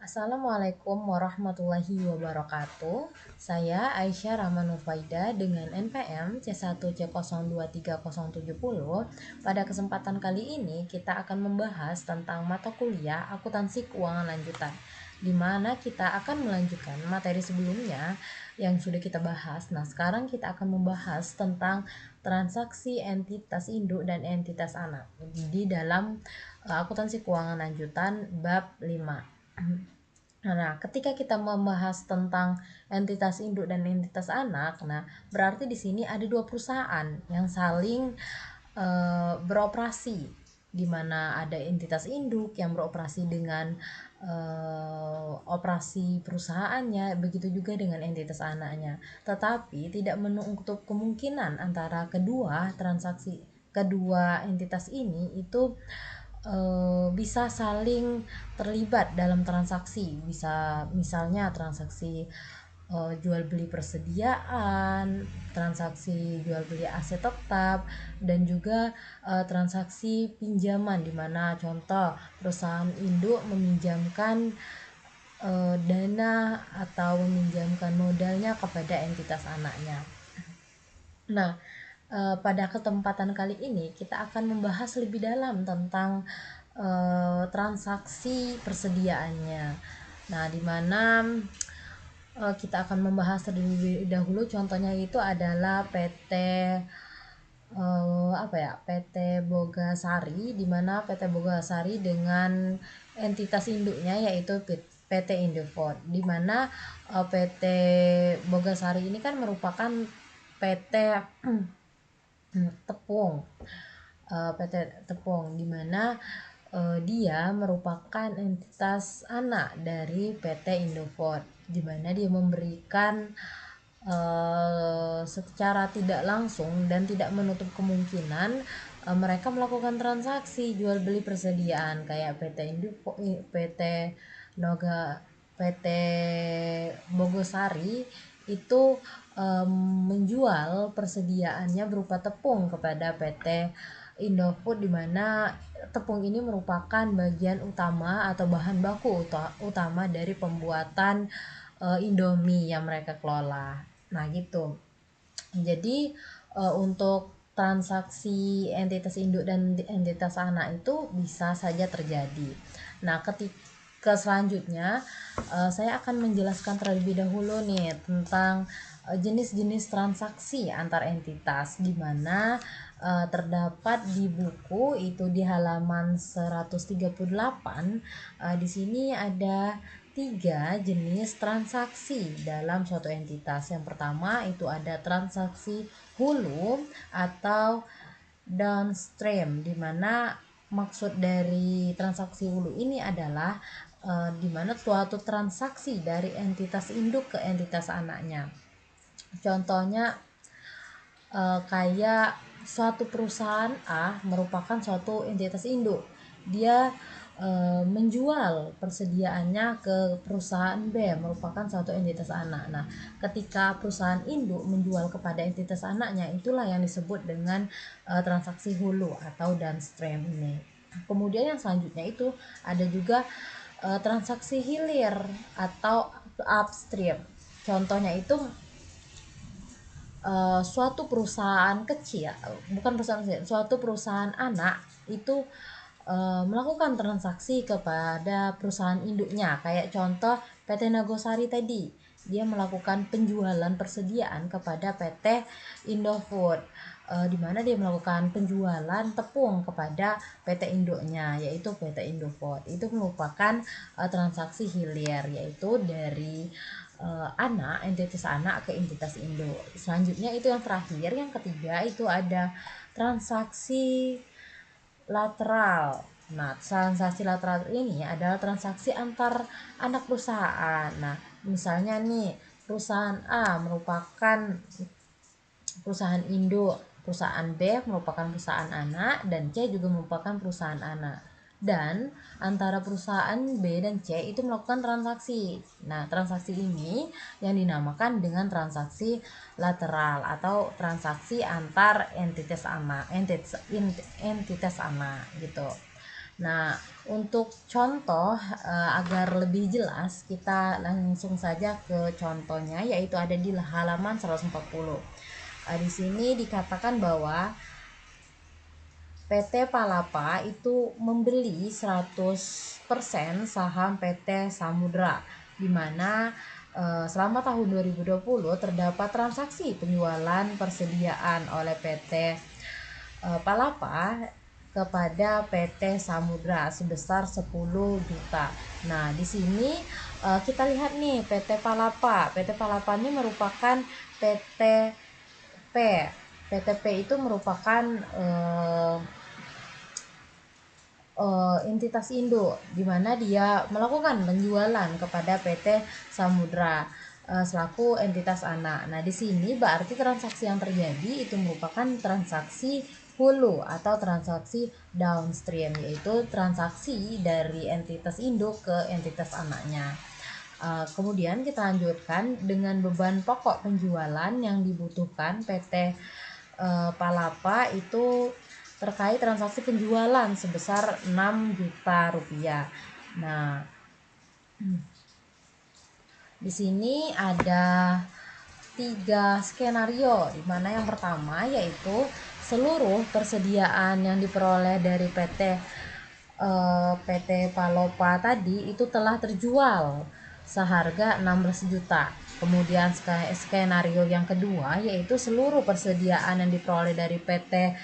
Assalamualaikum warahmatullahi wabarakatuh. Saya Aisyah Rahma Nufaida dengan NPM C1C023070. Pada kesempatan kali ini kita akan membahas tentang mata kuliah akuntansi keuangan lanjutan, di mana kita akan melanjutkan materi sebelumnya yang sudah kita bahas. Nah, sekarang kita akan membahas tentang transaksi entitas induk dan entitas anak di dalam akuntansi keuangan lanjutan bab 5. Nah, ketika kita membahas tentang entitas induk dan entitas anak, nah berarti di sini ada dua perusahaan yang saling beroperasi, di mana ada entitas induk yang beroperasi dengan operasi perusahaannya, begitu juga dengan entitas anaknya. Tetapi tidak menutup kemungkinan antara kedua entitas ini itu bisa saling terlibat dalam transaksi, bisa misalnya transaksi jual beli persediaan, transaksi jual beli aset tetap, dan juga transaksi pinjaman, di mana contoh perusahaan induk meminjamkan dana atau meminjamkan modalnya kepada entitas anaknya. Nah, pada kesempatan kali ini kita akan membahas lebih dalam tentang transaksi persediaannya. Nah, di mana kita akan membahas terlebih dahulu, contohnya itu adalah PT Bogasari, di mana PT Bogasari dengan entitas induknya yaitu PT Indofood, di mana PT Bogasari ini kan merupakan PT Tepung, PT Tepung, di mana dia merupakan entitas anak dari PT Indofood, di mana dia memberikan secara tidak langsung dan tidak menutup kemungkinan mereka melakukan transaksi jual beli persediaan kayak PT Noga, PT Bogosari itu menjual persediaannya berupa tepung kepada PT Indofood, di mana tepung ini merupakan bagian utama atau bahan baku utama dari pembuatan Indomie yang mereka kelola. Nah, gitu. Jadi untuk transaksi entitas induk dan entitas anak itu bisa saja terjadi. Nah, ketika selanjutnya saya akan menjelaskan terlebih dahulu nih tentang jenis-jenis transaksi antar entitas, di mana terdapat di buku itu di halaman 138. Di sini ada 3 jenis transaksi dalam suatu entitas. Yang pertama itu ada transaksi hulu atau downstream, di mana maksud dari transaksi hulu ini adalah di mana suatu transaksi dari entitas induk ke entitas anaknya. Contohnya kayak suatu perusahaan A merupakan suatu entitas induk, dia menjual persediaannya ke perusahaan B merupakan suatu entitas anak. Nah, ketika perusahaan induk menjual kepada entitas anaknya, itulah yang disebut dengan transaksi hulu atau downstream ini. Kemudian yang selanjutnya itu ada juga transaksi hilir atau upstream. Contohnya itu suatu perusahaan kecil, bukan perusahaan kecil, suatu perusahaan anak itu melakukan transaksi kepada perusahaan induknya, kayak contoh PT Nagosari tadi, dia melakukan penjualan persediaan kepada PT Indofood, di mana dia melakukan penjualan tepung kepada PT induknya yaitu PT Indofood. Itu merupakan transaksi hilir, yaitu dari entitas anak ke entitas induk. Selanjutnya itu yang terakhir, yang ketiga itu ada transaksi lateral. Nah, transaksi lateral ini adalah transaksi antar anak perusahaan. Nah, misalnya nih, perusahaan A merupakan perusahaan induk, perusahaan B merupakan perusahaan anak, dan C juga merupakan perusahaan anak. Dan antara perusahaan B dan C itu melakukan transaksi. Nah, transaksi ini yang dinamakan dengan transaksi lateral atau transaksi antar entitas anak gitu. Nah, untuk contoh agar lebih jelas, kita langsung saja ke contohnya, yaitu ada di halaman 140. Di sini dikatakan bahwa PT Palapa itu membeli 100% saham PT Samudra, di mana selama tahun 2020 terdapat transaksi penjualan persediaan oleh PT Palapa kepada PT Samudra sebesar 10 juta. Nah, di sini kita lihat nih PT Palapa. PT Palapa ini merupakan PT P. PT P itu merupakan entitas induk, di mana dia melakukan penjualan kepada PT Samudra selaku entitas anak. Nah, di sini berarti transaksi yang terjadi itu merupakan transaksi hulu atau transaksi downstream, yaitu transaksi dari entitas induk ke entitas anaknya. Kemudian kita lanjutkan dengan beban pokok penjualan yang dibutuhkan PT Palapa itu terkait transaksi penjualan sebesar 6 juta rupiah. Nah, di sini ada 3 skenario, di mana yang pertama yaitu seluruh persediaan yang diperoleh dari PT Palapa tadi itu telah terjual seharga 16 juta. Kemudian skenario yang kedua yaitu seluruh persediaan yang diperoleh dari PT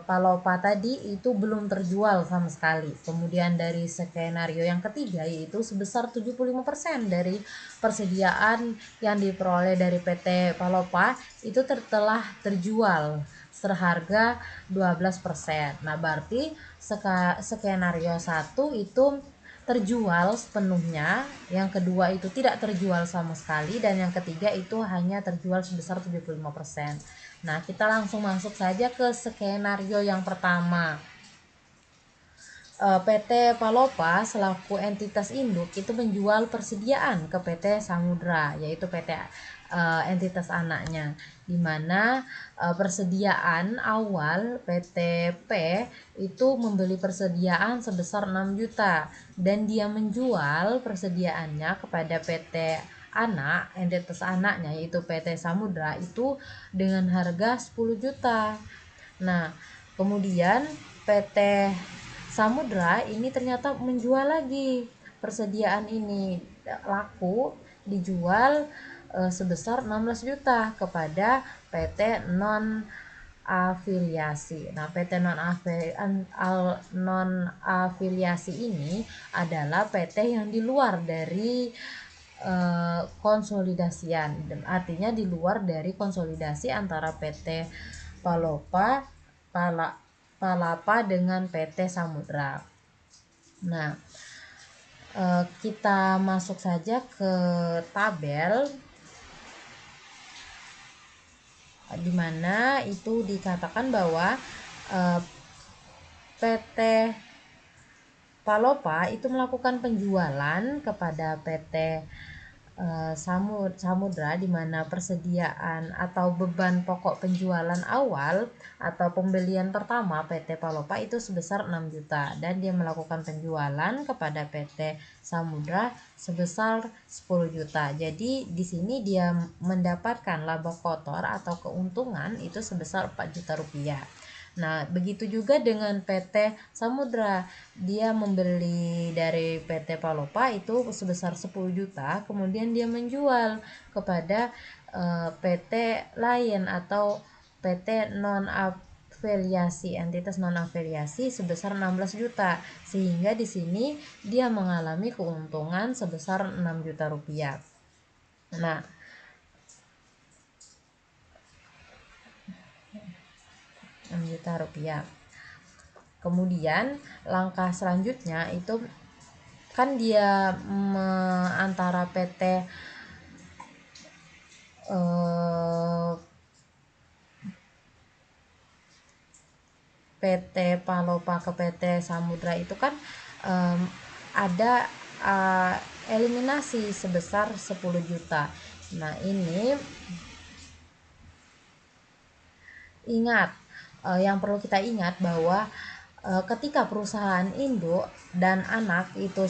Palapa tadi itu belum terjual sama sekali. Kemudian dari skenario yang ketiga yaitu sebesar 75% dari persediaan yang diperoleh dari PT Palapa itu telah terjual seharga 12%. Nah, berarti skenario 1 itu terjual sepenuhnya, yang kedua itu tidak terjual sama sekali, dan yang ketiga itu hanya terjual sebesar 75%. Nah, kita langsung masuk saja ke skenario yang pertama. PT Palapa selaku entitas induk itu menjual persediaan ke PT Samudra, yaitu PT entitas anaknya, di mana persediaan awal PT P itu membeli persediaan sebesar 6 juta dan dia menjual persediaannya kepada PT anak, entitas anaknya yaitu PT Samudra itu dengan harga 10 juta. Nah, kemudian PT Samudra ini ternyata menjual lagi persediaan ini, laku dijual sebesar 16 juta kepada PT non afiliasi. Nah, PT non afiliasi ini adalah PT yang di luar dari konsolidasian, artinya di luar dari konsolidasi antara PT Palapa dengan PT Samudra. Nah, kita masuk saja ke tabel, di mana itu dikatakan bahwa PT Palapa itu melakukan penjualan kepada PT Samudra, di mana persediaan atau beban pokok penjualan awal atau pembelian pertama PT Palapa itu sebesar 6 juta dan dia melakukan penjualan kepada PT Samudra sebesar 10 juta. Jadi di sini dia mendapatkan laba kotor atau keuntungan itu sebesar 4 juta rupiah. Nah, begitu juga dengan PT Samudra. Dia membeli dari PT Palapa itu sebesar 10 juta, kemudian dia menjual kepada PT lain atau PT non afiliasi, entitas non afiliasi sebesar 16 juta. Sehingga di sini dia mengalami keuntungan sebesar 6 juta rupiah. Nah, 6 juta rupiah. Kemudian langkah selanjutnya itu kan dia antara PT Palapa ke PT Samudra itu kan ada eliminasi sebesar 10 juta. Nah, ini ingat, yang perlu kita ingat bahwa ketika perusahaan induk dan anak itu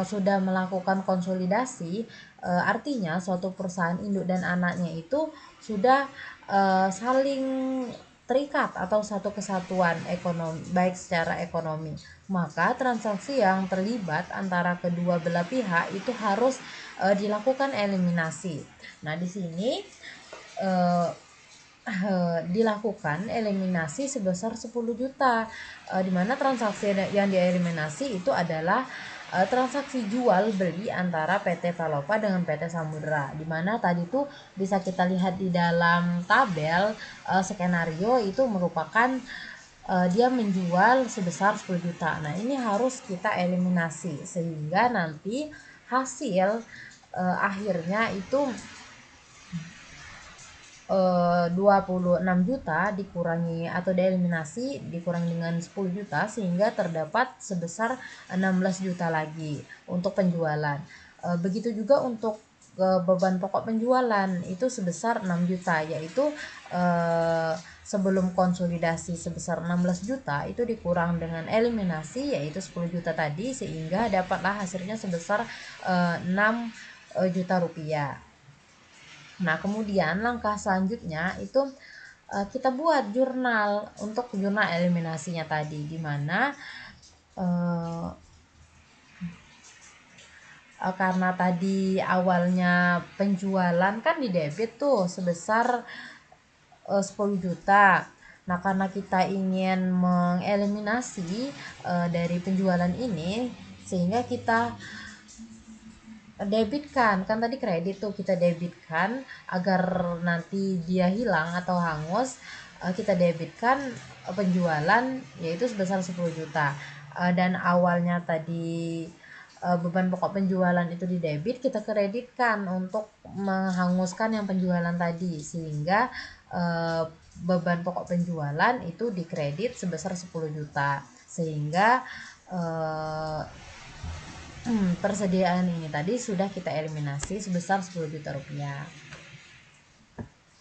sudah melakukan konsolidasi, artinya suatu perusahaan induk dan anaknya itu sudah saling terikat atau satu kesatuan ekonomi, baik secara ekonomi, maka transaksi yang terlibat antara kedua belah pihak itu harus dilakukan eliminasi. Nah, di sini uh, dilakukan eliminasi sebesar 10 juta, di mana transaksi yang dieliminasi itu adalah transaksi jual beli antara PT Palopa dengan PT Samudra, di mana tadi tuh bisa kita lihat di dalam tabel skenario itu merupakan dia menjual sebesar 10 juta. Nah, ini harus kita eliminasi sehingga nanti hasil akhirnya itu 26 juta dikurangi atau dieliminasi dikurangi dengan 10 juta sehingga terdapat sebesar 16 juta lagi untuk penjualan. Begitu juga untuk beban pokok penjualan itu sebesar 6 juta, yaitu sebelum konsolidasi sebesar 16 juta itu dikurang dengan eliminasi yaitu 10 juta tadi sehingga dapatlah hasilnya sebesar 6 juta rupiah. Nah, kemudian langkah selanjutnya itu kita buat jurnal untuk jurnal eliminasinya tadi, di mana karena tadi awalnya penjualan kan di debit tuh sebesar 10 juta. Nah, karena kita ingin mengeliminasi dari penjualan ini sehingga kita debitkan, kan tadi kredit tuh kita debitkan agar nanti dia hilang atau hangus, kita debitkan penjualan yaitu sebesar 10 juta, dan awalnya tadi beban pokok penjualan itu di debit, kita kreditkan untuk menghanguskan yang penjualan tadi sehingga beban pokok penjualan itu dikredit sebesar 10 juta sehingga persediaan ini tadi sudah kita eliminasi sebesar 10 juta rupiah.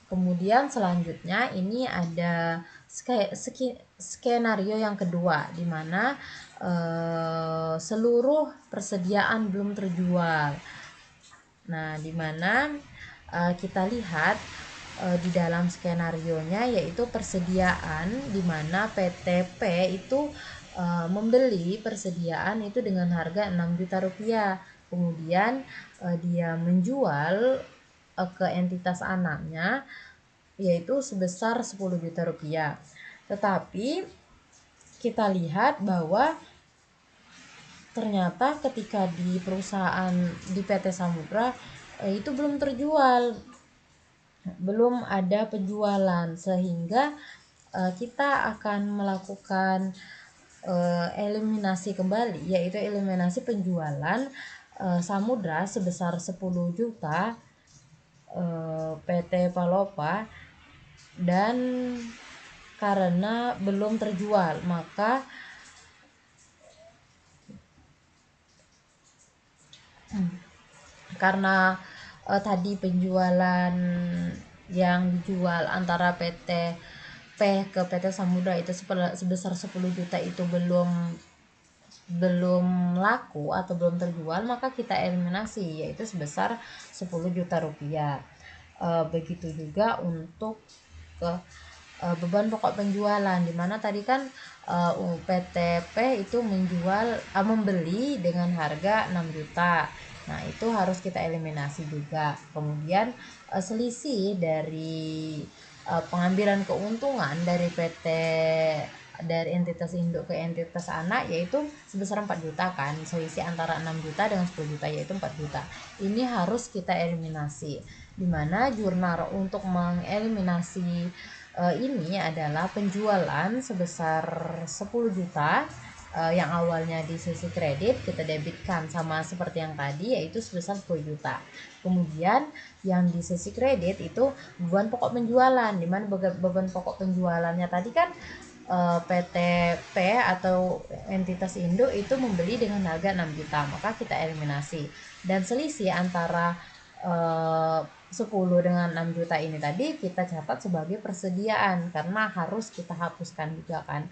Kemudian selanjutnya ini ada skenario yang kedua, di mana seluruh persediaan belum terjual. Nah, di mana kita lihat di dalam skenarionya yaitu persediaan, di mana PTP itu membeli persediaan itu dengan harga 6 juta rupiah. Kemudian dia menjual ke entitas anaknya yaitu sebesar 10 juta rupiah. Tetapi kita lihat bahwa ternyata ketika di perusahaan di PT Samudra itu belum terjual, belum ada penjualan, sehingga kita akan melakukan eliminasi kembali, yaitu eliminasi penjualan Samudra sebesar 10 juta PT Palopa, dan karena belum terjual maka karena tadi penjualan yang dijual antara PT P ke PT Samudra itu sebesar 10 juta itu belum laku atau belum terjual, maka kita eliminasi yaitu sebesar 10 juta rupiah. Begitu juga untuk ke beban pokok penjualan, dimana tadi kan PTP itu membeli dengan harga 6 juta. Nah, itu harus kita eliminasi juga. Kemudian selisih dari pengambilan keuntungan dari dari entitas induk ke entitas anak yaitu sebesar 4 juta kan, selisih antara 6 juta dengan 10 juta yaitu 4 juta. Ini harus kita eliminasi, dimana jurnal untuk mengeliminasi ini adalah penjualan sebesar 10 juta yang awalnya di sisi kredit kita debitkan sama seperti yang tadi yaitu sebesar 10 juta. Kemudian yang di sisi kredit itu beban pokok penjualan, di mana beban pokok penjualannya tadi kan PTP atau entitas induk itu membeli dengan harga 6 juta, maka kita eliminasi. Dan selisih antara 10 dengan 6 juta ini tadi kita catat sebagai persediaan karena harus kita hapuskan juga kan,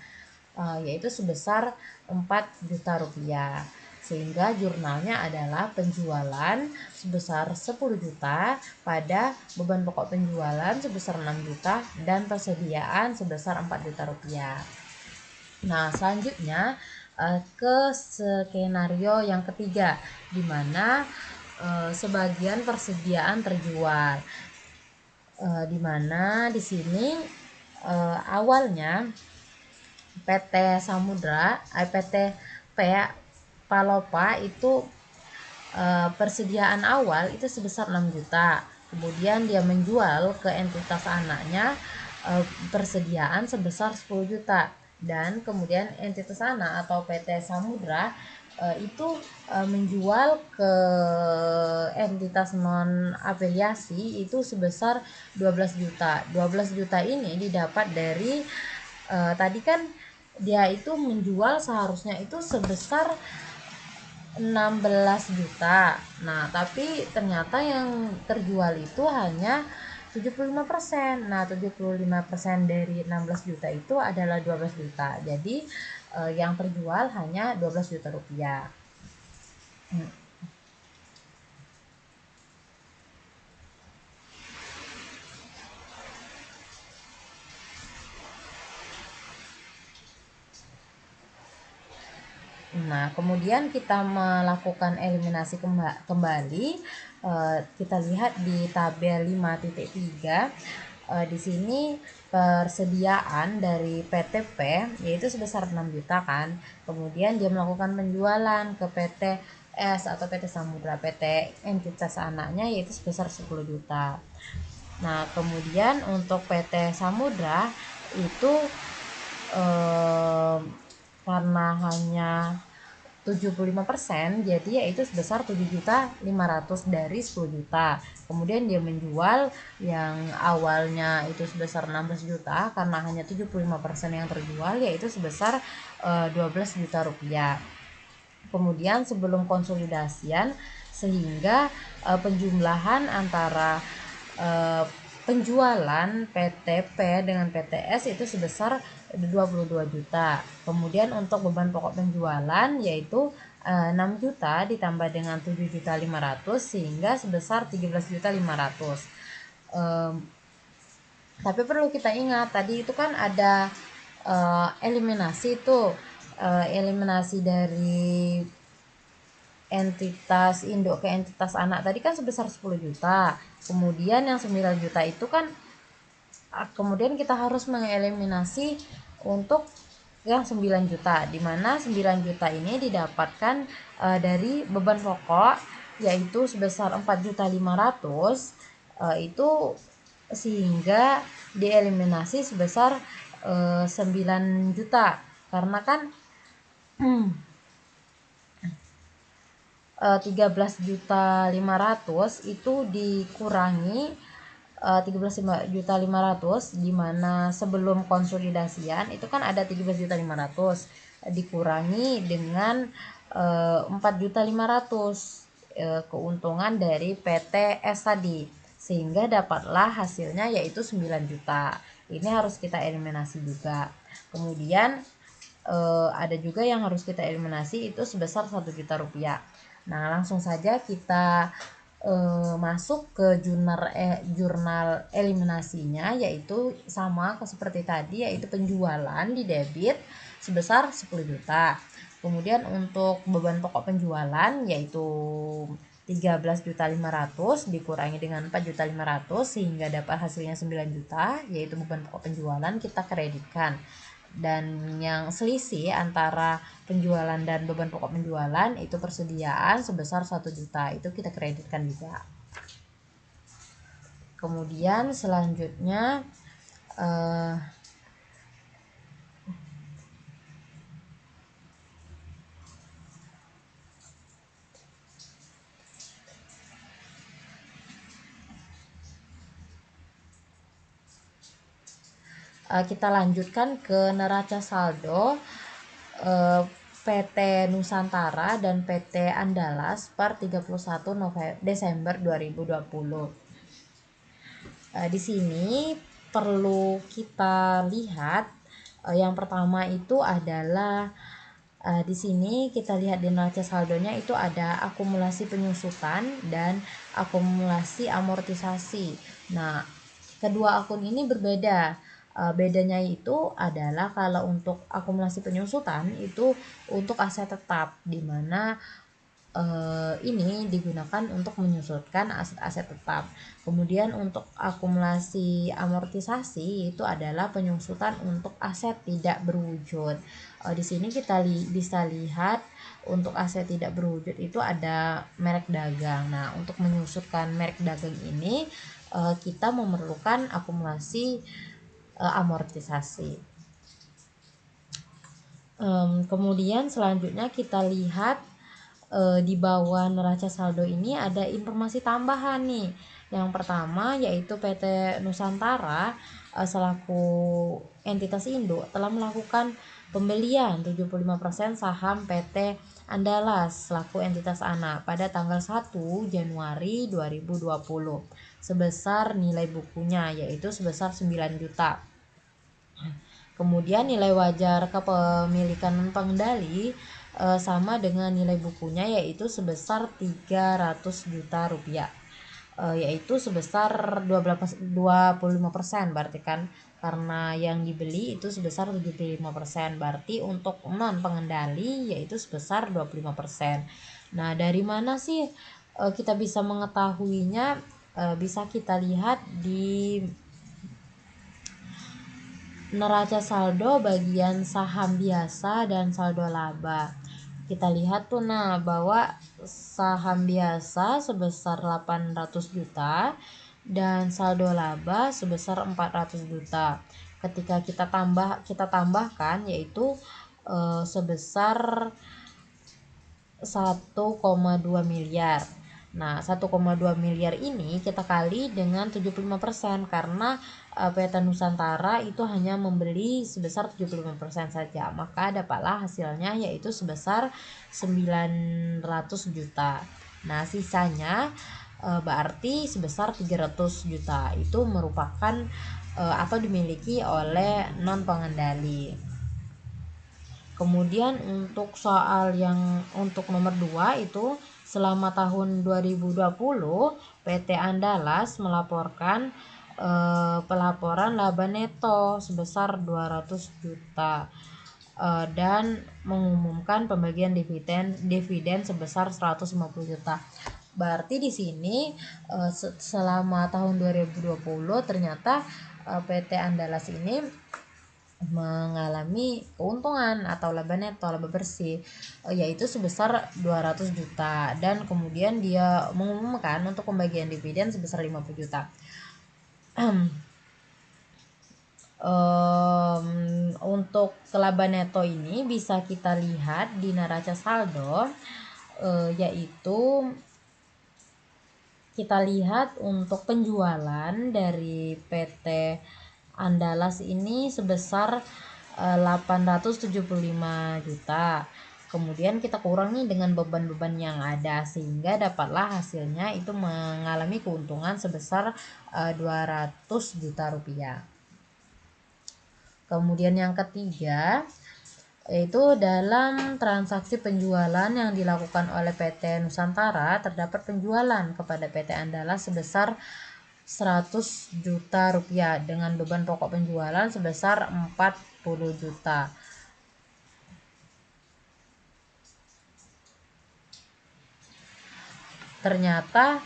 yaitu sebesar 4 juta rupiah. Sehingga jurnalnya adalah penjualan sebesar 10 juta pada beban pokok penjualan sebesar 6 juta dan persediaan sebesar 4 juta rupiah. Nah, selanjutnya ke skenario yang ketiga, di mana sebagian persediaan terjual. Di mana di sini awalnya PT Samudra, PT P Palopa itu persediaan awal itu sebesar 6 juta. Kemudian dia menjual ke entitas anaknya persediaan sebesar 10 juta. Dan kemudian entitas anak atau PT Samudra itu menjual ke entitas non afiliasi itu sebesar 12 juta. 12 juta ini didapat dari tadi kan dia itu menjual seharusnya itu sebesar 16 juta. Nah, tapi ternyata yang terjual itu hanya 75%. Nah, 75% dari 16 juta itu adalah 12 juta. Jadi yang terjual hanya 12 juta rupiah. Nah, kemudian kita melakukan eliminasi kembali. Kita lihat di tabel 5.3. Di sini persediaan dari PTP yaitu sebesar 6 juta kan. Kemudian dia melakukan penjualan ke PT S atau PT Samudra, PT entitas anaknya yaitu sebesar 10 juta. Nah, kemudian untuk PT Samudra itu karena hanya 75%, jadi yaitu sebesar 7.500.000 dari 10 juta. Kemudian dia menjual yang awalnya itu sebesar 16 juta karena hanya 75% yang terjual yaitu sebesar 12 juta rupiah. Kemudian sebelum konsolidasian sehingga penjumlahan antara penjualan PTP dengan PTS itu sebesar 22 juta. Kemudian untuk beban pokok penjualan yaitu 6 juta ditambah dengan 7.500.000 sehingga sebesar 13.500.000. Tapi perlu kita ingat tadi itu kan ada eliminasi tuh, eliminasi dari entitas induk ke entitas anak tadi kan sebesar 10 juta. Kemudian yang 9 juta itu kan kemudian kita harus mengeliminasi untuk yang 9 juta, di mana 9 juta ini didapatkan dari beban pokok yaitu sebesar 4.500.000 itu sehingga dieliminasi sebesar 9 juta karena kan 13.500.000 itu dikurangi 13.500.000 di mana sebelum konsolidasian itu kan ada 13.500.000 dikurangi dengan 4.500.000 keuntungan dari PT S tadi sehingga dapatlah hasilnya yaitu 9 juta. Ini harus kita eliminasi juga. Kemudian ada juga yang harus kita eliminasi itu sebesar 1 juta rupiah. Nah, langsung saja kita masuk ke jurnal eliminasinya yaitu sama seperti tadi yaitu penjualan di debit sebesar 10 juta. Kemudian untuk beban pokok penjualan yaitu 13.500.000 dikurangi dengan 4.500.000 sehingga dapat hasilnya 9 juta yaitu beban pokok penjualan kita kreditkan. Dan yang selisih antara penjualan dan beban pokok penjualan itu persediaan sebesar 1 juta itu kita kreditkan juga. Kemudian selanjutnya kita lanjutkan ke neraca saldo PT Nusantara dan PT Andalas per 31 Desember 2020. Di sini perlu kita lihat, yang pertama itu adalah di sini kita lihat di neraca saldonya itu ada akumulasi penyusutan dan akumulasi amortisasi. Nah, kedua akun ini berbeda. Bedanya itu adalah kalau untuk akumulasi penyusutan itu untuk aset tetap, di mana ini digunakan untuk menyusutkan aset-aset tetap. Kemudian untuk akumulasi amortisasi itu adalah penyusutan untuk aset tidak berwujud. Di sini kita bisa lihat untuk aset tidak berwujud itu ada merek dagang. Nah, untuk menyusutkan merek dagang ini kita memerlukan akumulasi amortisasi. Kemudian selanjutnya kita lihat di bawah neraca saldo ini ada informasi tambahan nih. Yang pertama yaitu PT Nusantara selaku entitas induk telah melakukan pembelian 75% saham PT Andalas selaku entitas anak pada tanggal 1 Januari 2020 sebesar nilai bukunya yaitu sebesar 9 juta. Kemudian nilai wajar kepemilikan pengendali sama dengan nilai bukunya yaitu sebesar 300 juta rupiah, yaitu sebesar 25%, berarti kan karena yang dibeli itu sebesar 75%, berarti untuk non pengendali yaitu sebesar 25%. Nah, dari mana sih kita bisa mengetahuinya? Bisa kita lihat di neraca saldo bagian saham biasa dan saldo laba. Kita lihat tuh bahwa saham biasa sebesar 800 juta dan saldo laba sebesar 400 juta. Ketika kita tambahkan yaitu sebesar 1,2 miliar. Nah, 1,2 miliar ini kita kali dengan 75% karena PT Nusantara itu hanya membeli sebesar 75% saja. Maka dapatlah hasilnya yaitu sebesar 900 juta. Nah, sisanya berarti sebesar 300 juta. Itu merupakan atau dimiliki oleh non pengendali. Kemudian untuk soal yang untuk nomor 2 itu selama tahun 2020 PT Andalas melaporkan pelaporan laba neto sebesar 200 juta dan mengumumkan pembagian dividen sebesar 150 juta. Berarti di sini selama tahun 2020 ternyata PT Andalas ini mengalami keuntungan atau laba neto, laba bersih yaitu sebesar 200 juta dan kemudian dia mengumumkan untuk pembagian dividen sebesar 50 juta. Untuk laba neto ini bisa kita lihat di neraca saldo yaitu kita lihat untuk penjualan dari PT Andalas ini sebesar 875 juta. Kemudian kita kurangi dengan beban-beban yang ada sehingga dapatlah hasilnya itu mengalami keuntungan sebesar 200 juta rupiah. Kemudian yang ketiga yaitu dalam transaksi penjualan yang dilakukan oleh PT Nusantara terdapat penjualan kepada PT Andalas sebesar 100 juta rupiah dengan beban pokok penjualan sebesar 40 juta. Ternyata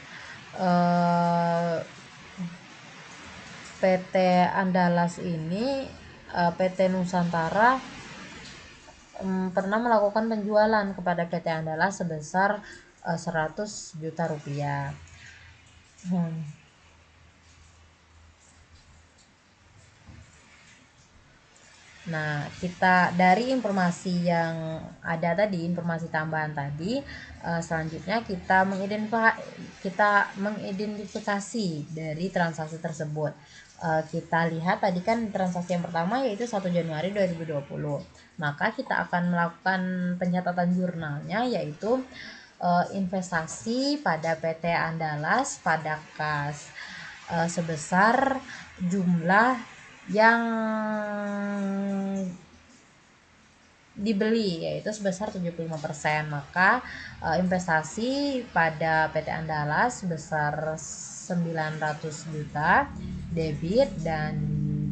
PT Andalas ini PT Nusantara pernah melakukan penjualan kepada PT Andalas sebesar 100 juta rupiah. Nah, kita dari informasi yang ada tadi, informasi tambahan tadi, selanjutnya kita mengidentifikasi dari transaksi tersebut. Kita lihat tadi kan transaksi yang pertama yaitu 1 Januari 2020. Maka kita akan melakukan pencatatan jurnalnya yaitu investasi pada PT Andalas pada kas. sebesar jumlah yang dibeli, yaitu sebesar 75%. Maka investasi pada PT Andalas sebesar 900 juta debit, dan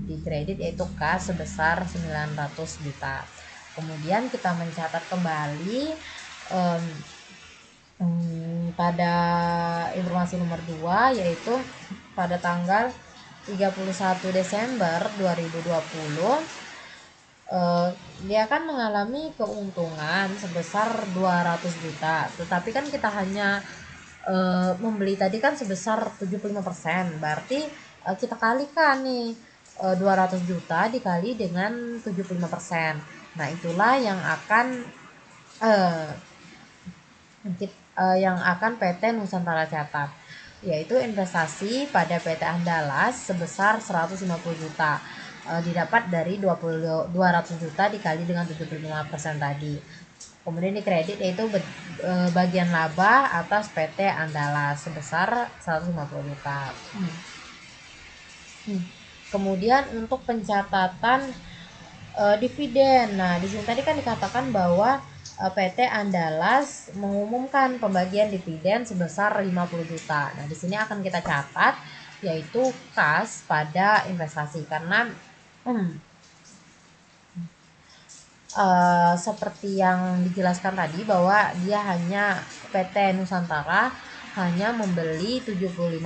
di kredit yaitu kas sebesar 900 juta. Kemudian kita mencatat kembali pada informasi nomor 2, yaitu pada tanggal 31 Desember 2020 dia kan mengalami keuntungan sebesar 200 juta. Tetapi kan kita hanya membeli tadi kan sebesar 75%. Berarti kita kalikan nih 200 juta dikali dengan 75%. Nah, itulah yang akan PT Nusantara catat, yaitu investasi pada PT Andalas sebesar 150 juta didapat dari 200 juta dikali dengan 75% tadi. Kemudian di kredit yaitu bagian laba atas PT Andalas sebesar 150 juta. Kemudian untuk pencatatan dividen. Nah, di sini tadi kan dikatakan bahwa PT Andalas mengumumkan pembagian dividen sebesar 50 juta. Nah, di sini akan kita catat yaitu kas pada investasi, karena seperti yang dijelaskan tadi bahwa dia hanya PT Nusantara hanya membeli 75%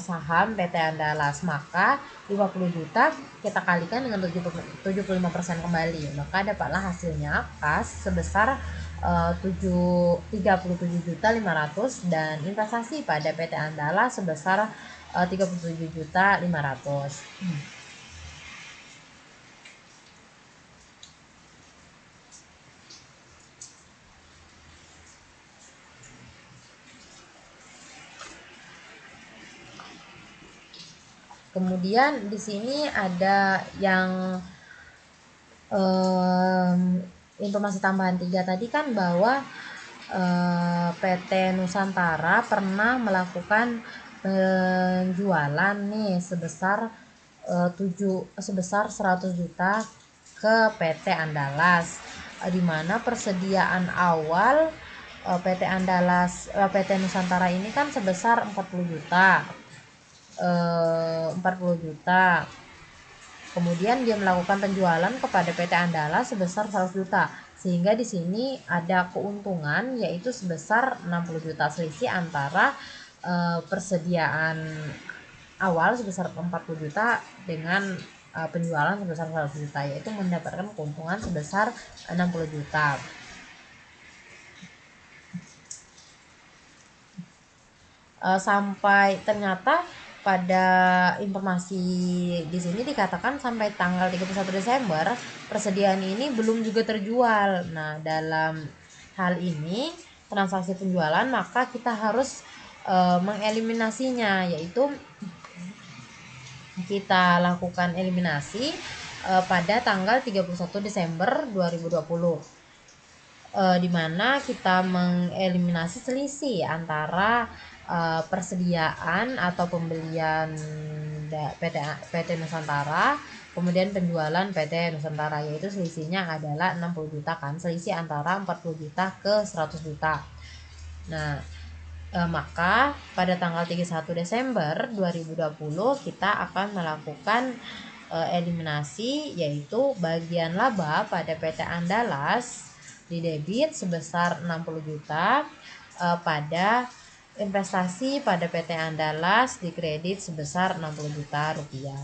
saham PT Andalas, maka 50 juta kita kalikan dengan 75% kembali, maka dapatlah hasilnya kas sebesar 37.500.000 dan investasi pada PT Andalas sebesar 37.500.000. Kemudian di sini ada yang informasi tambahan 3 tadi kan, bahwa PT Nusantara pernah melakukan penjualan nih sebesar 100 juta ke PT Andalas, di mana persediaan awal PT Nusantara ini kan sebesar 40 juta. Kemudian dia melakukan penjualan kepada PT Andalas sebesar 100 juta, sehingga di sini ada keuntungan yaitu sebesar 60 juta, selisih antara persediaan awal sebesar 40 juta dengan penjualan sebesar 100 juta, yaitu mendapatkan keuntungan sebesar 60 juta. Sampai ternyata pada informasi di sini dikatakan sampai tanggal 31 Desember persediaan ini belum juga terjual. Nah, dalam hal ini transaksi penjualan maka kita harus mengeliminasinya, yaitu kita lakukan eliminasi pada tanggal 31 Desember 2020, di mana kita mengeliminasi selisih antara persediaan atau pembelian PT Nusantara, kemudian penjualan PT Nusantara, yaitu selisihnya adalah 60 juta kan, selisih antara 40 juta ke 100 juta. Nah, maka pada tanggal 31 Desember 2020 kita akan melakukan eliminasi, yaitu bagian laba pada PT Andalas di debit sebesar 60 juta pada investasi pada PT Andalas di kredit sebesar 60 juta rupiah.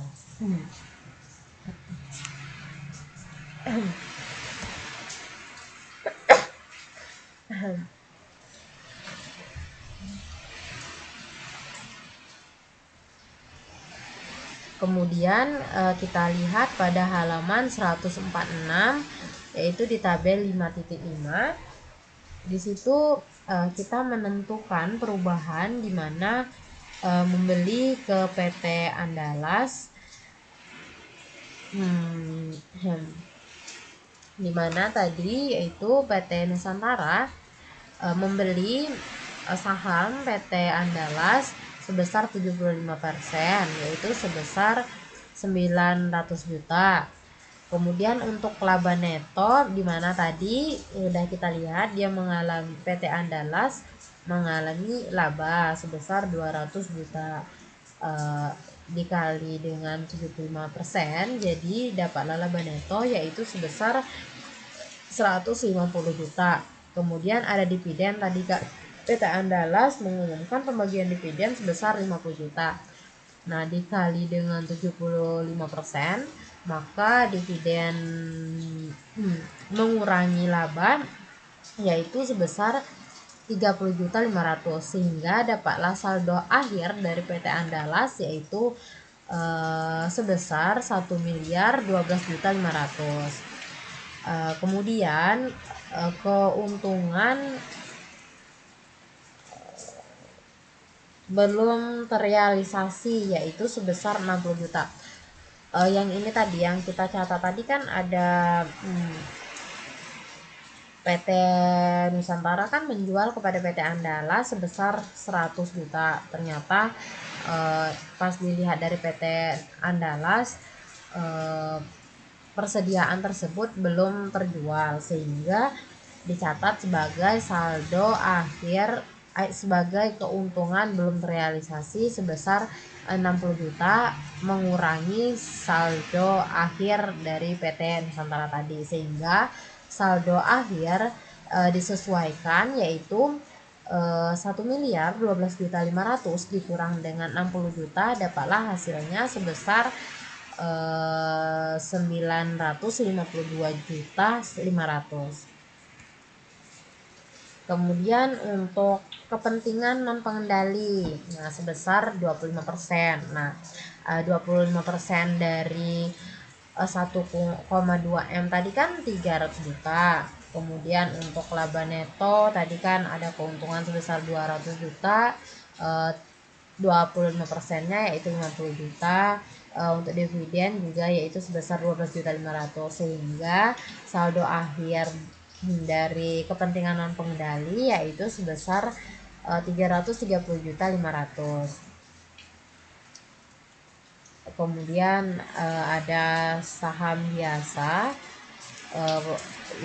Kemudian kita lihat pada halaman 146, yaitu di tabel 5.5. Di situ kita menentukan perubahan di mana membeli ke PT Andalas, di mana tadi yaitu PT Nusantara membeli saham PT Andalas sebesar 75%, yaitu sebesar 900 juta. Kemudian untuk laba neto, di mana tadi udah kita lihat dia mengalami, PT Andalas mengalami laba sebesar 200 juta, dikali dengan 75%, jadi dapatlah laba neto yaitu sebesar 150 juta. Kemudian ada dividen tadi Kak, PT Andalas mengumumkan pembagian dividen sebesar 50 juta. Nah, dikali dengan 75%, maka dividen mengurangi laba yaitu sebesar 30.500.000, sehingga dapatlah saldo akhir dari PT Andalas yaitu sebesar 1.012.500.000. Kemudian keuntungan belum terrealisasi yaitu sebesar 60 juta. Yang ini tadi yang kita catat tadi kan ada PT Nusantara kan menjual kepada PT Andalas sebesar 100 juta. Ternyata pas dilihat dari PT Andalas, persediaan tersebut belum terjual, sehingga dicatat sebagai saldo akhir, sebagai keuntungan belum terrealisasi sebesar 60 juta, mengurangi saldo akhir dari PT Nusantara tadi, sehingga saldo akhir disesuaikan yaitu 1.012.500.000 dikurang dengan 60 juta, dapatlah hasilnya sebesar 952.500.000. Kemudian untuk kepentingan non pengendali, nah sebesar 25%. Nah, 25% dari 1,2 M tadi kan 300 juta. Kemudian untuk laba neto tadi kan ada keuntungan sebesar 200 juta, 25%-nya yaitu 50 juta. Untuk dividen juga yaitu sebesar 12.500.000, sehingga saldo akhir dari kepentingan non pengendali yaitu sebesar 330.500.000. Kemudian ada saham biasa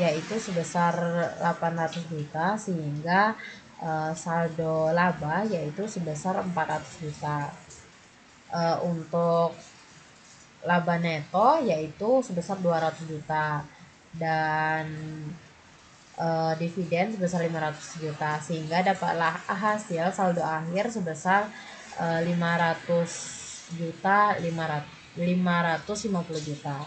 yaitu sebesar 800 juta, sehingga saldo laba yaitu sebesar 400 juta. Untuk laba neto yaitu sebesar 200 juta dan dividen sebesar 500 juta, sehingga dapatlah hasil saldo akhir sebesar 550 juta.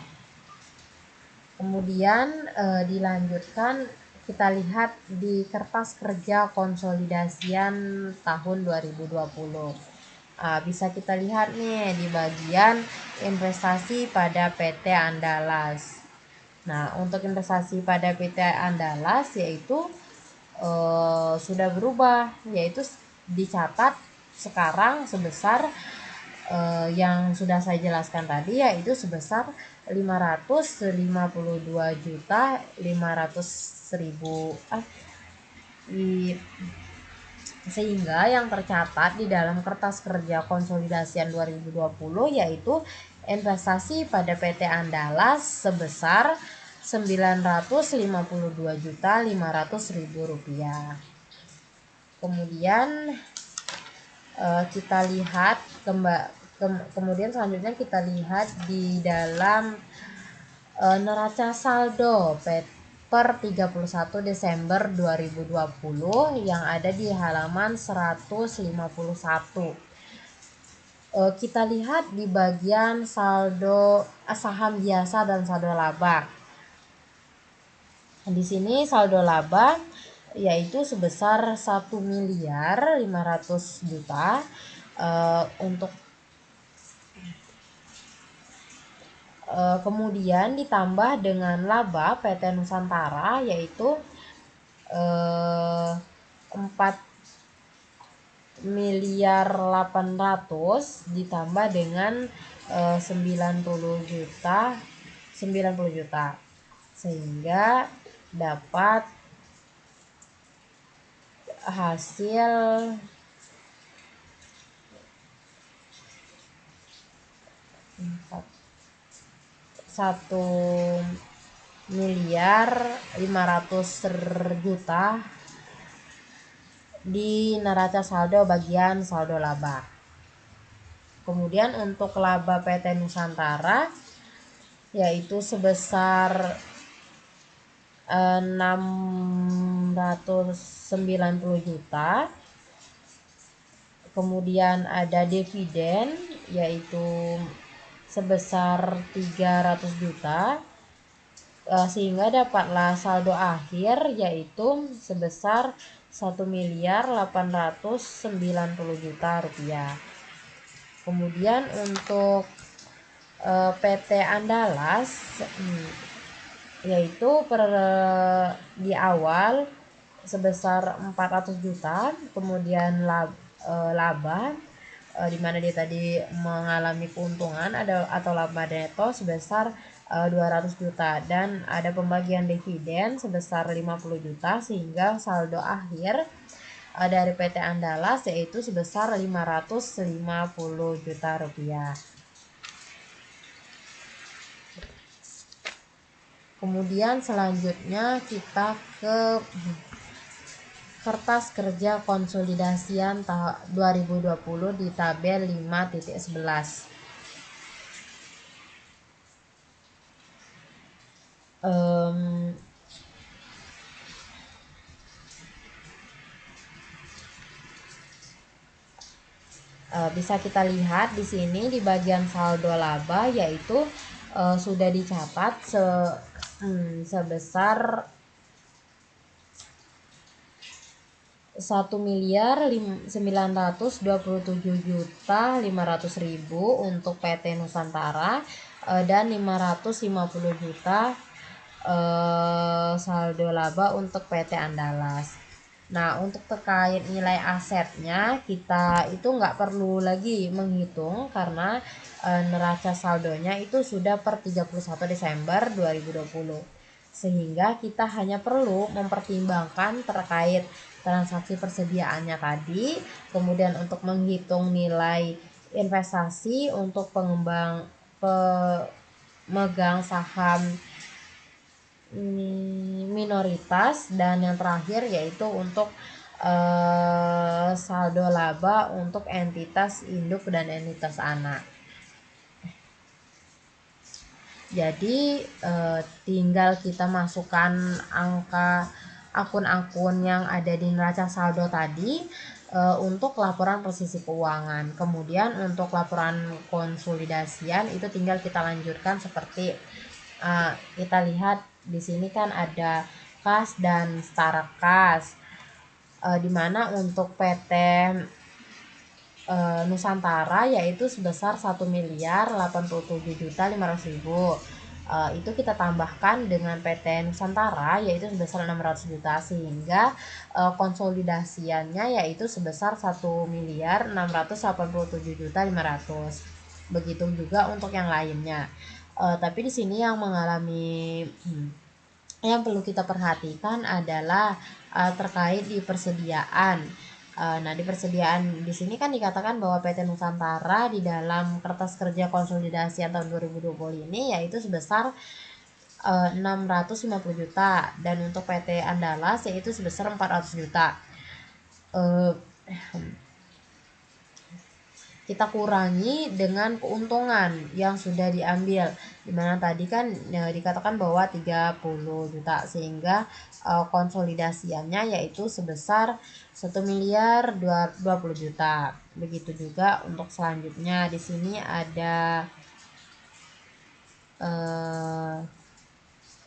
Kemudian dilanjutkan kita lihat di kertas kerja konsolidasian tahun 2020. Bisa kita lihat nih di bagian investasi pada PT Andalas. Nah, untuk investasi pada PT Andalas yaitu sudah berubah, yaitu dicatat sekarang sebesar yang sudah saya jelaskan tadi, yaitu sebesar 552.500.000, sehingga yang tercatat di dalam kertas kerja konsolidasian 2020 yaitu investasi pada PT Andalas sebesar 952.500.000 rupiah. Kemudian kita lihat kemudian selanjutnya kita lihat di dalam neraca saldo per 31 Desember 2020 yang ada di halaman 151. Kita lihat di bagian saldo saham biasa dan saldo laba. Di sini saldo laba yaitu sebesar 1.500.000.000 untuk kemudian ditambah dengan laba PT Nusantara yaitu 4.800.000 ditambah dengan 90 juta, sehingga dapat hasil 1.500.000.000 di neraca saldo bagian saldo laba. Kemudian untuk laba PT Nusantara yaitu sebesar 690 juta. Kemudian ada dividen yaitu sebesar 300 juta, sehingga dapatlah saldo akhir yaitu sebesar 1.890 juta rupiah. Kemudian untuk PT Andalas yaitu di awal sebesar 400 juta, kemudian laba di mana dia tadi mengalami keuntungan atau laba neto sebesar 200 juta, dan ada pembagian dividen sebesar 50 juta, sehingga saldo akhir dari PT Andalas yaitu sebesar 550 juta rupiah. Kemudian selanjutnya kita ke kertas kerja konsolidasian tahun 2020 di tabel 5.11. Bisa kita lihat di sini di bagian saldo laba yaitu sudah dicatat sebesar 1.927.500.000 untuk PT Nusantara dan 550 juta saldo laba untuk PT Andalas. Nah, untuk terkait nilai asetnya kita itu nggak perlu lagi menghitung karena neraca saldonya itu sudah per 31 Desember 2020. Sehingga kita hanya perlu mempertimbangkan terkait transaksi persediaannya tadi, kemudian untuk menghitung nilai investasi untuk pemegang saham minoritas, dan yang terakhir yaitu untuk saldo laba untuk entitas induk dan entitas anak. Jadi tinggal kita masukkan angka akun-akun yang ada di neraca saldo tadi untuk laporan posisi keuangan. Kemudian untuk laporan konsolidasian itu tinggal kita lanjutkan seperti kita lihat di sini kan ada kas dan setara kas, di mana untuk PT Nusantara yaitu sebesar 1.087.500.000. Itu kita tambahkan dengan PT Nusantara yaitu sebesar 600 juta, sehingga konsolidasiannya yaitu sebesar 1.687.500.000. Begitu juga untuk yang lainnya. Tapi di sini yang mengalami yang perlu kita perhatikan adalah terkait di persediaan. Nah, di persediaan di sini kan dikatakan bahwa PT Nusantara di dalam kertas kerja konsolidasi tahun 2020 ini yaitu sebesar 650 juta, dan untuk PT Andalas yaitu sebesar 400 juta. Kita kurangi dengan keuntungan yang sudah diambil, dimana tadi kan dikatakan bahwa 30 juta, sehingga konsolidasiannya yaitu sebesar 1.020 juta. Begitu juga untuk selanjutnya di sini ada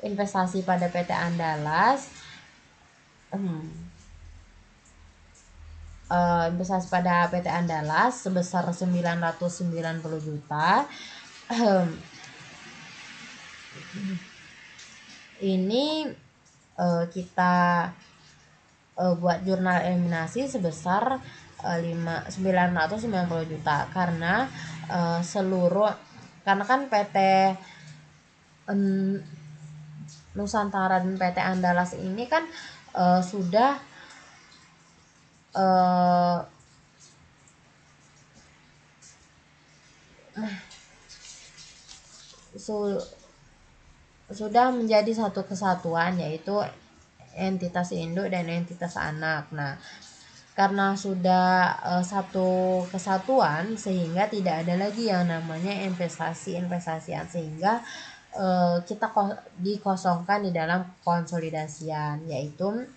investasi pada PT Andalas. Investasi pada PT Andalas sebesar 990 juta. Ini kita buat jurnal eliminasi sebesar 990 juta karena karena kan PT Nusantara dan PT Andalas ini kan sudah eh, su- sudah menjadi satu kesatuan, yaitu entitas induk dan entitas anak. Nah, karena sudah satu kesatuan, sehingga tidak ada lagi yang namanya investasian, sehingga kita dikosongkan di dalam konsolidasian, yaitu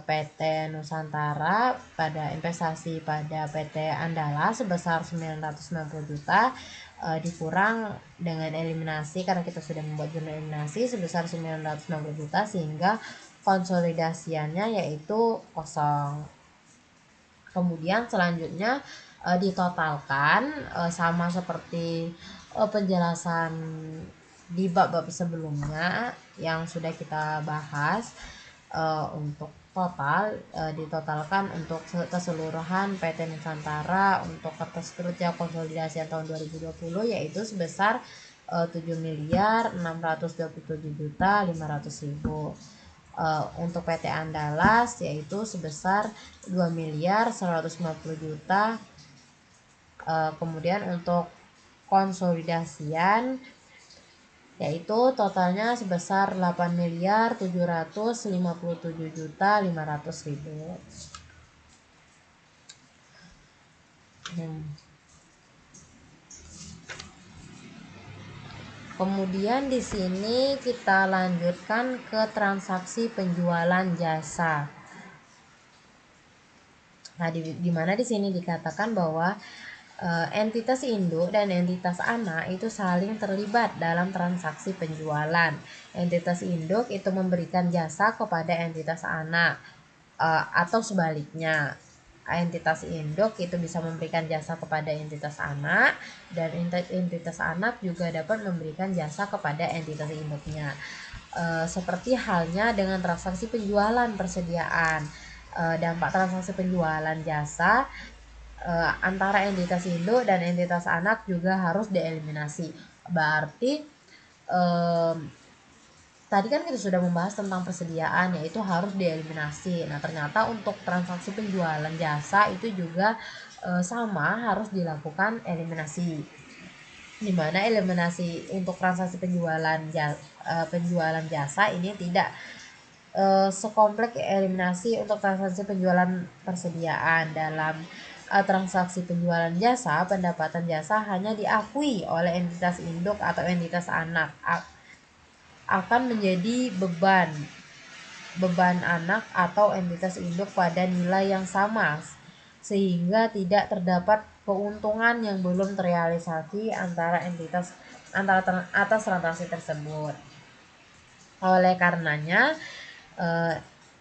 PT Nusantara pada investasi pada PT Andala sebesar 990 juta, dikurang dengan eliminasi karena kita sudah membuat jurnal eliminasi sebesar 960 juta, sehingga konsolidasiannya yaitu kosong. Kemudian selanjutnya ditotalkan, sama seperti penjelasan di bab-bab sebelumnya yang sudah kita bahas. Untuk total, ditotalkan untuk keseluruhan PT Nusantara untuk kertas kerja konsolidasi tahun 2020 yaitu sebesar 7.627.500.000. Untuk PT Andalas yaitu sebesar 2.150.000.000. Kemudian untuk konsolidasian yaitu totalnya sebesar 8.757.500.000. Kemudian di sini kita lanjutkan ke transaksi penjualan jasa. Nah, di mana di sini dikatakan bahwa entitas induk dan entitas anak itu saling terlibat dalam transaksi penjualan. Entitas induk itu memberikan jasa kepada entitas anak, atau sebaliknya. Entitas induk itu bisa memberikan jasa kepada entitas anak, dan entitas anak juga dapat memberikan jasa kepada entitas induknya. Seperti halnya dengan transaksi penjualan persediaan. Dampak transaksi penjualan jasa antara entitas induk dan entitas anak juga harus dieliminasi. Berarti tadi kan kita sudah membahas tentang persediaan, yaitu harus dieliminasi. Nah, ternyata untuk transaksi penjualan jasa itu juga sama, harus dilakukan eliminasi. Di mana eliminasi untuk transaksi penjualan jasa ini tidak sekompleks eliminasi untuk transaksi penjualan persediaan. Dalam transaksi penjualan jasa, pendapatan jasa hanya diakui oleh entitas induk atau entitas anak akan menjadi beban anak atau entitas induk pada nilai yang sama, sehingga tidak terdapat keuntungan yang belum terrealisasi atas transaksi tersebut. Oleh karenanya,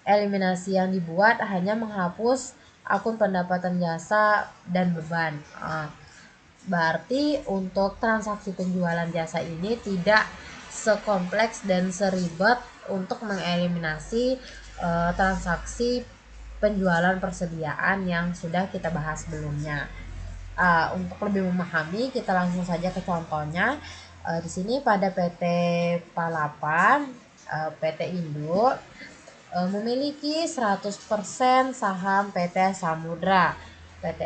eliminasi yang dibuat hanya menghapus akun pendapatan jasa dan beban. Berarti untuk transaksi penjualan jasa ini tidak sekompleks dan seribet untuk mengeliminasi transaksi penjualan persediaan yang sudah kita bahas sebelumnya. Untuk lebih memahami, kita langsung saja ke contohnya. Di sini pada PT Palapa, PT Induk memiliki 100% saham PT Samudra, PT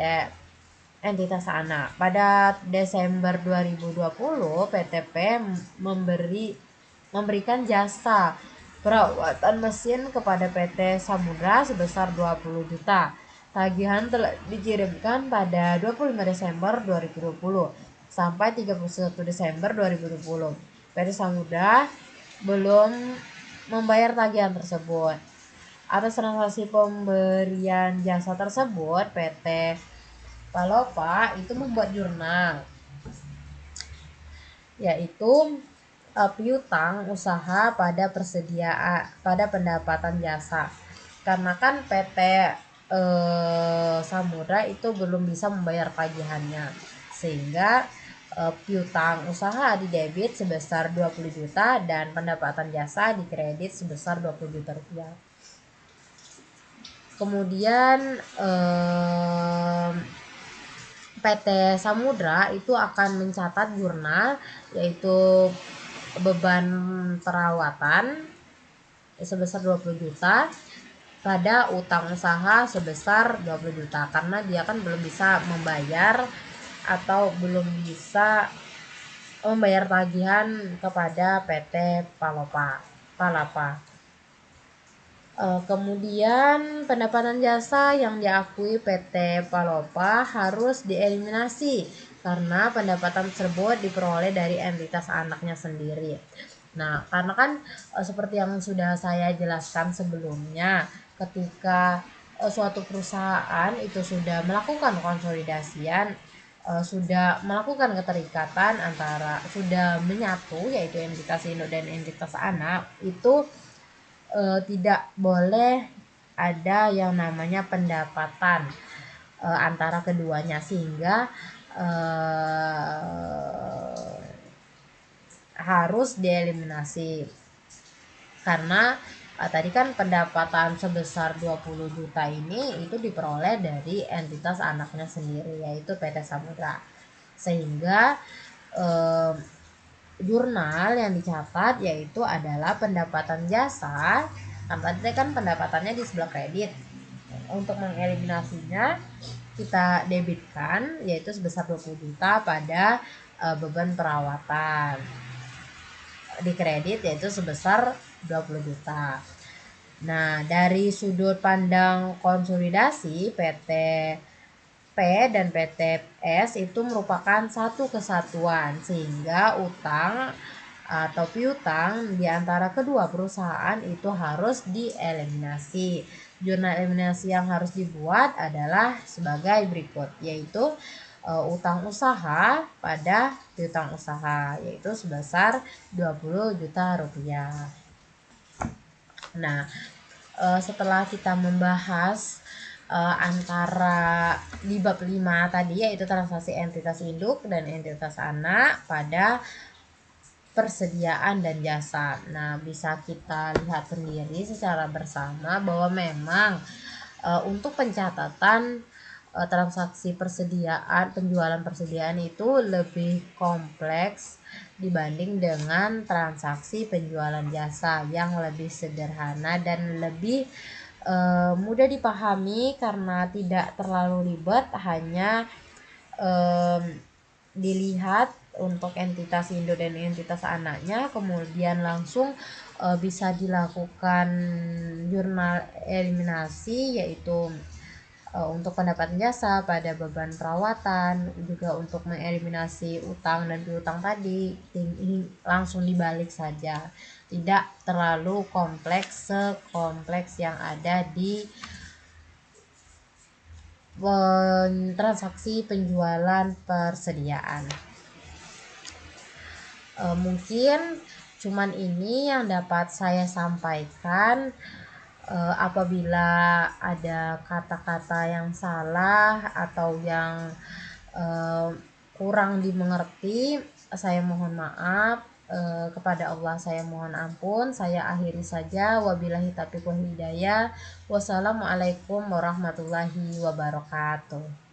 entitas anak. Pada Desember 2020, PTP memberikan jasa perawatan mesin kepada PT Samudra sebesar 20 juta. Tagihan telah dikirimkan pada 25 Desember 2020 sampai 31 Desember 2020. PT Samudra belum membayar tagihan tersebut. Atas transaksi pemberian jasa tersebut, PT Palapa itu membuat jurnal, yaitu piutang usaha pada pendapatan jasa. Karena kan PT Samudra itu belum bisa membayar tagihannya, sehingga piutang usaha didebit sebesar 20 juta dan pendapatan jasa dikredit sebesar 20 juta rupiah. Kemudian PT Samudra itu akan mencatat jurnal, yaitu beban perawatan sebesar 20 juta pada utang usaha sebesar 20 juta karena dia kan belum bisa membayar atau belum bisa membayar tagihan kepada PT Palapa. Kemudian pendapatan jasa yang diakui PT Palapa harus dieliminasi karena pendapatan tersebut diperoleh dari entitas anaknya sendiri. Nah, karena kan seperti yang sudah saya jelaskan sebelumnya, ketika suatu perusahaan itu sudah melakukan konsolidasian, sudah melakukan keterikatan antara sudah menyatu yaitu entitas induk dan entitas anak, itu tidak boleh ada yang namanya pendapatan antara keduanya sehingga harus dieliminasi karena tadi kan pendapatan sebesar 20 juta ini itu diperoleh dari entitas anaknya sendiri yaitu PT Samudra, sehingga jurnal yang dicatat yaitu adalah pendapatan jasa. Nah, tadi kan pendapatannya di sebelah kredit. Untuk mengeliminasinya kita debitkan yaitu sebesar 20 juta pada beban perawatan. Di kredit yaitu sebesar 20 juta. Nah, dari sudut pandang konsolidasi, PT P dan PT S itu merupakan satu kesatuan sehingga utang atau piutang di antara kedua perusahaan itu harus dieliminasi. Jurnal eliminasi yang harus dibuat adalah sebagai berikut, yaitu utang usaha pada piutang usaha yaitu sebesar 20 juta rupiah. Nah, setelah kita membahas antara di bab 5 tadi yaitu transaksi entitas induk dan entitas anak pada persediaan dan jasa. Nah, bisa kita lihat sendiri secara bersama bahwa memang untuk pencatatan transaksi penjualan persediaan itu lebih kompleks dibanding dengan transaksi penjualan jasa yang lebih sederhana dan lebih mudah dipahami karena tidak terlalu ribet, hanya dilihat untuk entitas induk dan entitas anaknya, kemudian langsung bisa dilakukan jurnal eliminasi yaitu untuk pendapatan jasa pada beban perawatan, juga untuk mengeliminasi utang dan piutang tadi ini langsung dibalik saja, tidak terlalu kompleks sekompleks yang ada di transaksi penjualan persediaan. Mungkin cuman ini yang dapat saya sampaikan. Apabila ada kata-kata yang salah atau yang kurang dimengerti, saya mohon maaf. Kepada Allah saya mohon ampun. Saya akhiri saja. Wabillahi taufiq wal hidayah. Wassalamualaikum warahmatullahi wabarakatuh.